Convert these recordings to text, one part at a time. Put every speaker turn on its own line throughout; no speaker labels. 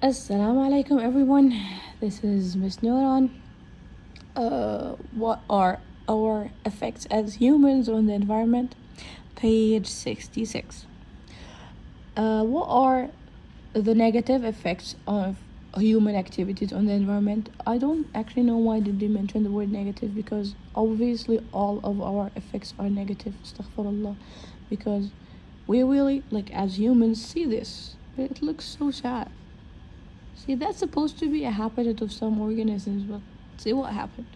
Assalamu alaikum everyone. This is Miss Nuran. What are our effects as humans on the environment? Page 66. What are the negative effects of human activities on the environment? I don't actually know why did they mention the word negative, because obviously all of our effects are negative. Astaghfirullah. Because we really, like as humans, see this. It looks so sad. See, that's supposed to be a habitat of some organisms, but see what happened.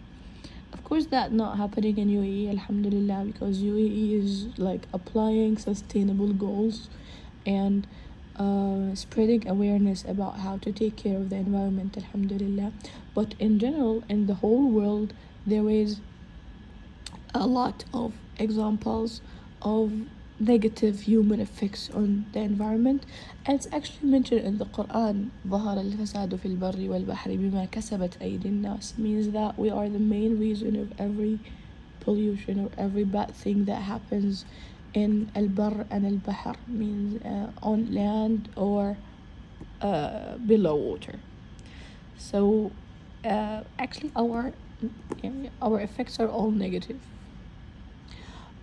Of course, that not happening in UAE, alhamdulillah, because UAE is like applying sustainable goals and spreading awareness about how to take care of the environment, alhamdulillah. But in general, in the whole world, there is a lot of examples of negative human effects on the environment, and it's actually mentioned in the Quran. ظهر الفساد في البر والبحر بما كسبت أيدي الناس means that we are the main reason of every pollution or every bad thing that happens in al-bar and al-bahr, means on land or below water. So actually our effects are all negative.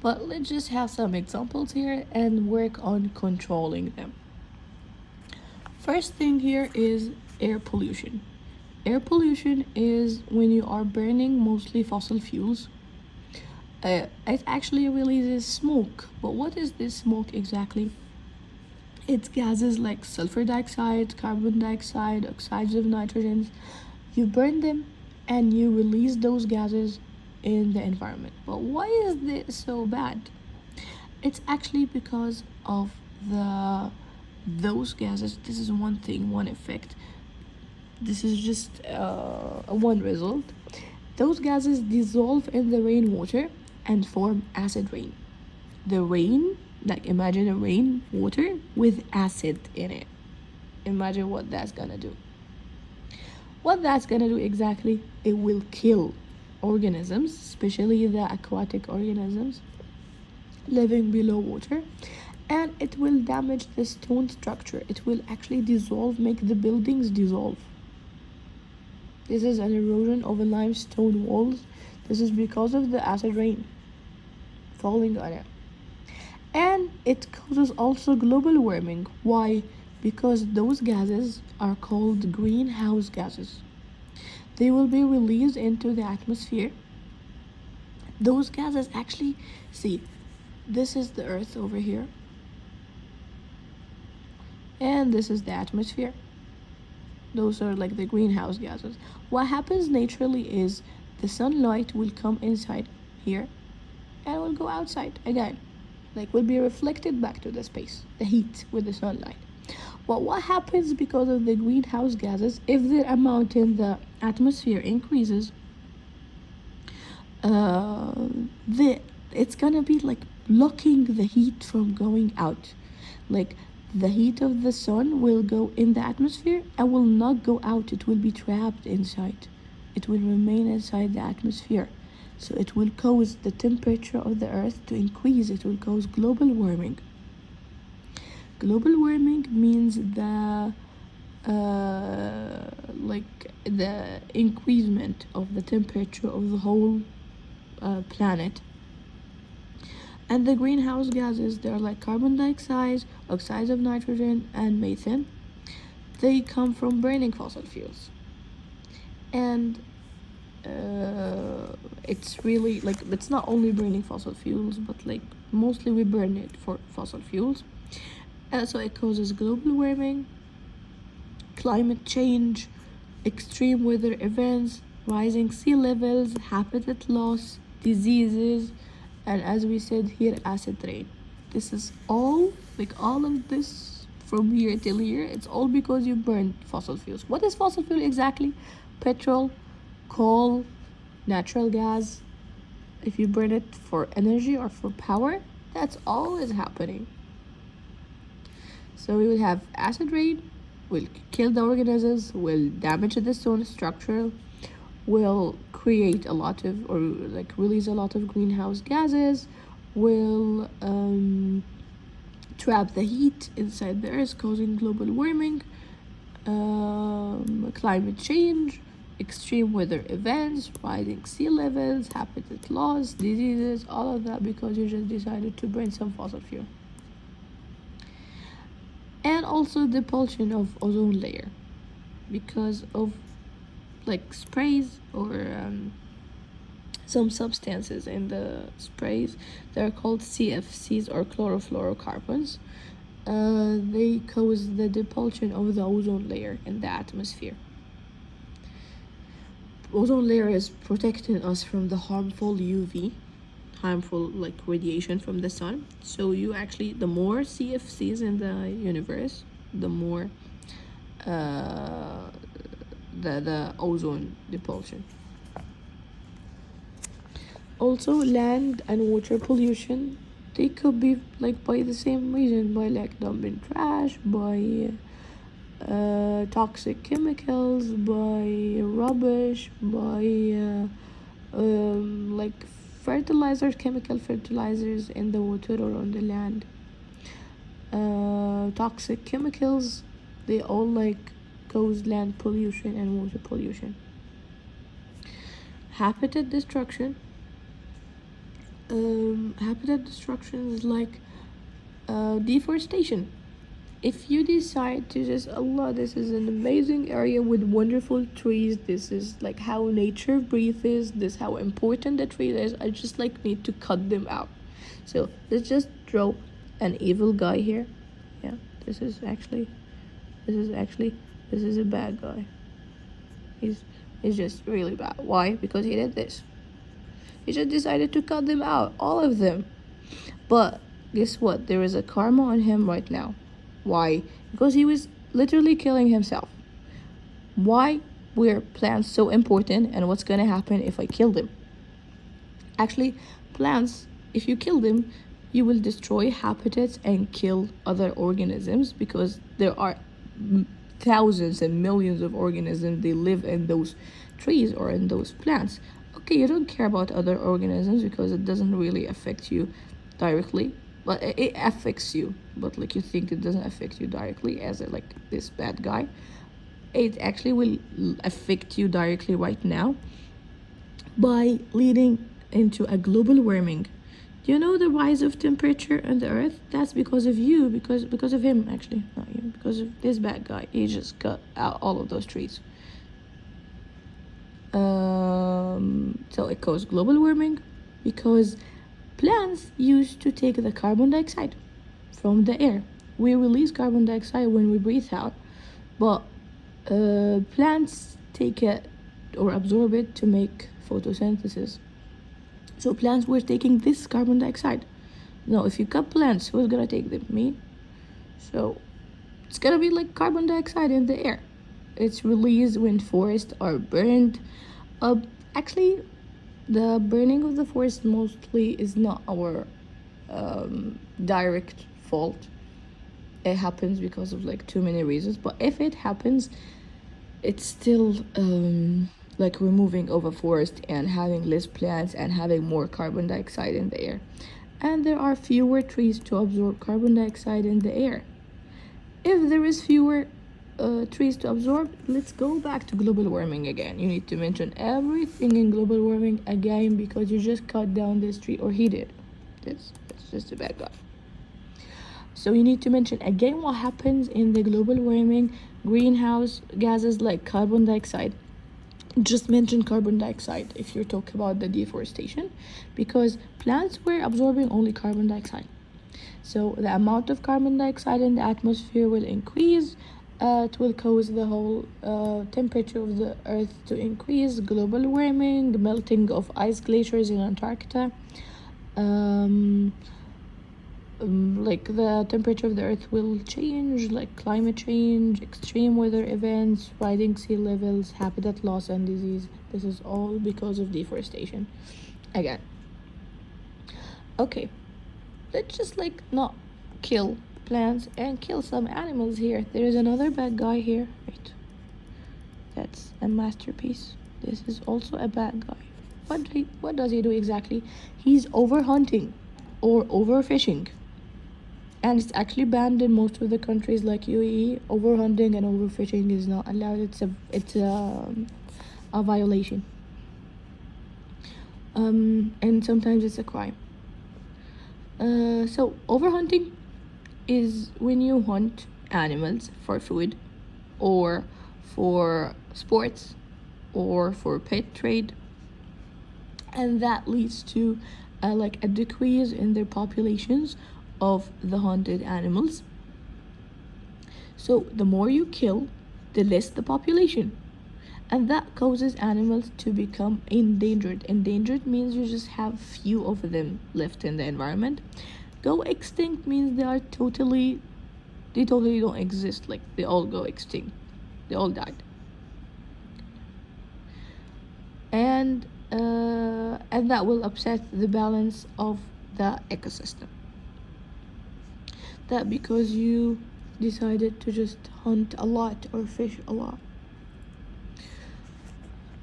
But let's just have some examples here and work on controlling them. First thing here is air pollution. Air pollution is when you are burning mostly fossil fuels. It actually releases smoke. But what is this smoke exactly? It's gases like sulfur dioxide, carbon dioxide, oxides of nitrogen. You burn them and you release those gases in the environment. But why is this so bad? It's actually because of those gases. This is one thing, one effect. This is just one result. Those gases dissolve in the rainwater and form acid rain. The rain, like imagine a rain water with acid in it. Imagine what that's gonna do. What that's gonna do exactly, it will kill organisms, especially the aquatic organisms living below water, and it will damage the stone structure. It will actually dissolve, make the buildings dissolve. This is an erosion of the limestone walls. This is because of the acid rain falling on it. And it causes also global warming. Why? Because those gases are called greenhouse gases. They will be released into the atmosphere. Those gases actually, see, this is the earth over here, and this is the atmosphere. Those are like the greenhouse gases. What happens naturally is the sunlight will come inside here and will go outside again, like will be reflected back to the space, the heat with the sunlight. But what happens because of the greenhouse gases, if the amount in the atmosphere increases, it's gonna be like blocking the heat from going out. Like the heat of the sun will go in the atmosphere and will not go out. It will be trapped inside. It will remain inside the atmosphere. So it will cause the temperature of the earth to increase. It will cause global warming. Global warming means like the increasement of the temperature of the whole planet. And the greenhouse gases, they're like carbon dioxide, oxides of nitrogen, and methane. They come from burning fossil fuels. And it's really like, it's not only burning fossil fuels, but like mostly we burn it for fossil fuels. So it causes global warming, climate change, extreme weather events, rising sea levels, habitat loss, diseases, and as we said here, acid rain. This is all, like all of this from here till here, it's all because you burned fossil fuels. What is fossil fuel exactly? Petrol, coal, natural gas. If you burn it for energy or for power, that's all is happening. So we will have acid rain, will kill the organisms, will damage the stone structure, will create a lot of, or like release a lot of greenhouse gases, will trap the heat inside the earth, causing global warming. climate change, extreme weather events, rising sea levels, habitat loss, diseases, all of that because you just decided to burn some fossil fuel. And also the pollution of ozone layer because of like sprays or some substances in the sprays. They're called CFCs or chlorofluorocarbons. They cause the depletion of the ozone layer in the atmosphere. Ozone layer is protecting us from the harmful UV, harmful like radiation from the sun. So you actually, the more CFCs in the universe, the more the ozone depletion. Also, land and water pollution, they could be like by the same reason, by like dumping trash, by toxic chemicals, by rubbish, by like fertilizers, chemical fertilizers in the water or on the land. Toxic chemicals, they all like cause land pollution and water pollution. Habitat destruction. Habitat destruction is like deforestation. If you decide to just, Allah, this is an amazing area with wonderful trees, this is like how nature breathes, this how important the tree is, I just like need to cut them out. So let's just draw an evil guy here. Yeah, this is a bad guy. He's just really bad. Why? Because he did this. He just decided to cut them out, all of them. But guess what? There is a karma on him right now. Why? Because he was literally killing himself. Why were plants so important, and what's gonna happen if I kill them? Actually, plants, if you kill them, you will destroy habitats and kill other organisms because there are thousands and millions of organisms, they live in those trees or in those plants. Okay, you don't care about other organisms because it doesn't really affect you directly, but it affects you, but like you think it doesn't affect you directly as like this bad guy. It actually will affect you directly right now by leading into a global warming. Do you know the rise of temperature on the earth? That's because of you, because of him, actually, not you, because of this bad guy. He just cut out all of those trees. So it caused global warming because plants used to take the carbon dioxide from the air. We release carbon dioxide when we breathe out, but plants take it or absorb it to make photosynthesis. So plants were taking this carbon dioxide. Now, if you cut plants, who's gonna take them? Me. So it's gonna be like carbon dioxide in the air. It's released when forests are burned. Actually, the burning of the forest mostly is not our direct fault. It happens because of like too many reasons, but if it happens, it's still like removing over forest and having less plants and having more carbon dioxide in the air. And there are fewer trees to absorb carbon dioxide in the air. If there is fewer trees to absorb, let's go back to global warming again. You need to mention everything in global warming again because you just cut down this tree, or he did. That's just a bad guy. So you need to mention again what happens in the global warming, greenhouse gases like carbon dioxide. Just mention carbon dioxide if you're talking about the deforestation, because plants were absorbing only carbon dioxide. So the amount of carbon dioxide in the atmosphere will increase. It will cause the whole temperature of the earth to increase, global warming, melting of ice glaciers in Antarctica. Like the temperature of the earth will change, like climate change, extreme weather events, rising sea levels, habitat loss, and disease. This is all because of deforestation. Again. Okay, let's just like not kill plants and kill some animals here. There is another bad guy here, right? That's a masterpiece. This is also a bad guy. What does he do exactly? He's overhunting or overfishing. and it's actually banned in most of the countries like UAE. Overhunting and overfishing is not allowed. It's a violation. And sometimes it's a crime. So overhunting is when you hunt animals for food, or for sports, or for pet trade, and that leads to like a decrease in their populations of the hunted animals. So the more you kill, the less the population, and that causes animals to become endangered. Endangered means you just have few of them left in the environment. Go extinct means they totally don't exist, like they all go extinct, they all died. And that will upset the balance of the ecosystem. That because you decided to just hunt a lot or fish a lot.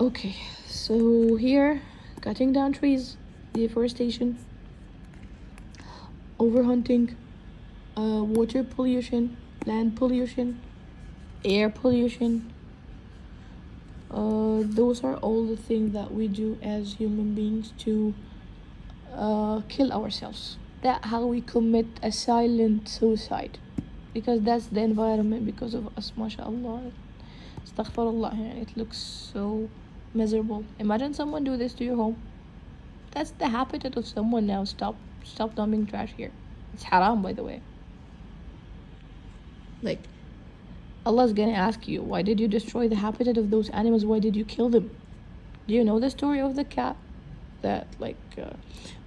Okay, so here, cutting down trees, deforestation, overhunting, water pollution, land pollution, air pollution. Those are all the things that we do as human beings to kill ourselves. That's how we commit a silent suicide, because that's the environment because of us. MashaAllah, astaghfirullah, يعني it looks so miserable. Imagine someone do this to your home. That's the habitat of someone now. Stop dumping trash here. It's haram, by the way. Like, Allah's gonna ask you, why did you destroy the habitat of those animals? Why did you kill them? Do you know the story of the cat that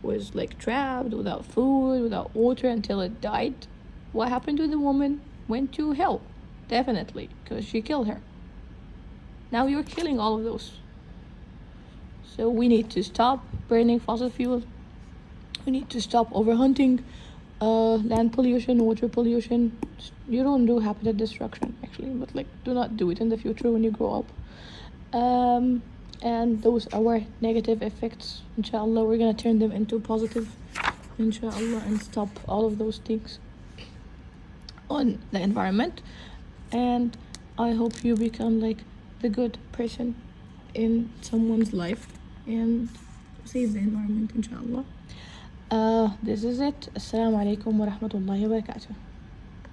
was like trapped without food, without water until it died? What happened to the woman? Went to hell, definitely, because she killed her. Now you're killing all of those. So we need to stop burning fossil fuels. We need to stop overhunting, land pollution, water pollution. You don't do habitat destruction actually, but like do not do it in the future when you grow up. And those are our negative effects. Inshallah, we're gonna turn them into positive, inshallah, and stop all of those things on the environment. And I hope you become like the good person in someone's life and save the environment, inshallah. This is it. Assalamu alaikum wa rahmatullahi wa barakatuh.